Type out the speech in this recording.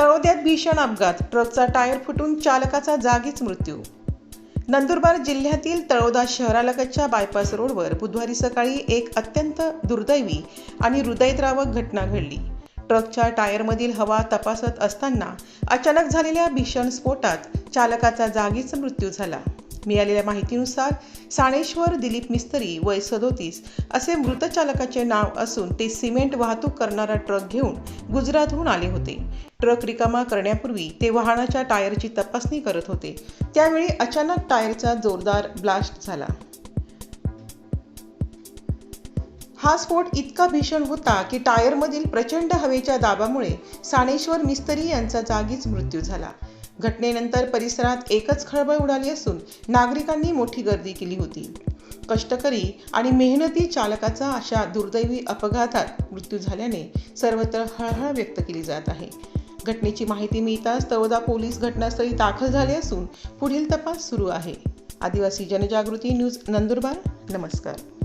तळोद्यात भीषण अपघात, ट्रकचा टायर फुटून चालकाचा जागीच मृत्यू। नंदुरबार जिल्ह्यातील तळोदा शहरालगतच्या बायपास रोडवर बुधवारी सकाळी एक अत्यंत दुर्दैवी आणि हृदयद्रावक घटना घडली। ट्रकच्या टायरमधील हवा तपासत असताना अचानक झालेल्या भीषण स्फोटात चालकाचा जागीच मृत्यू झाला। मिळालेल्या माहितीनुसार साणेश्वर दिलीप मिस्त्री वय 37 असे मृत चालकाचे नाव असून ते सिमेंट वाहतूक करणारा ट्रक घेऊन गुजरातहून आले होते। ट्रक रिकामा करण्यापूर्वी ते वाहनाच्या टायरची तपासणी करत होते, त्यावेळी अचानक टायरचा जोरदार ब्लास्ट झाला। हा स्फोट इतका भीषण होता की टायरमधील प्रचंड हवेच्या दाबामुळे साणेश्वर मिस्त्री यांचा जागीच मृत्यू झाला। घटनेनंतर परिसरात एकच खळबळ उडाली असून नागरिकांनी मोठी गर्दी केली होती। कष्टकरी आणि मेहनती चालकाचा अशा दुर्दैवी अपघातात मृत्यू झाल्याने सर्वत्र हळहळ व्यक्त केली जात आहे। घटनेची माहिती मिळताच तळोदा पोलीस घटनास्थळी दाखल झाले असून पुढील तपास सुरू आहे। आदिवासी जनजागृती न्यूज नंदुरबार। नमस्कार।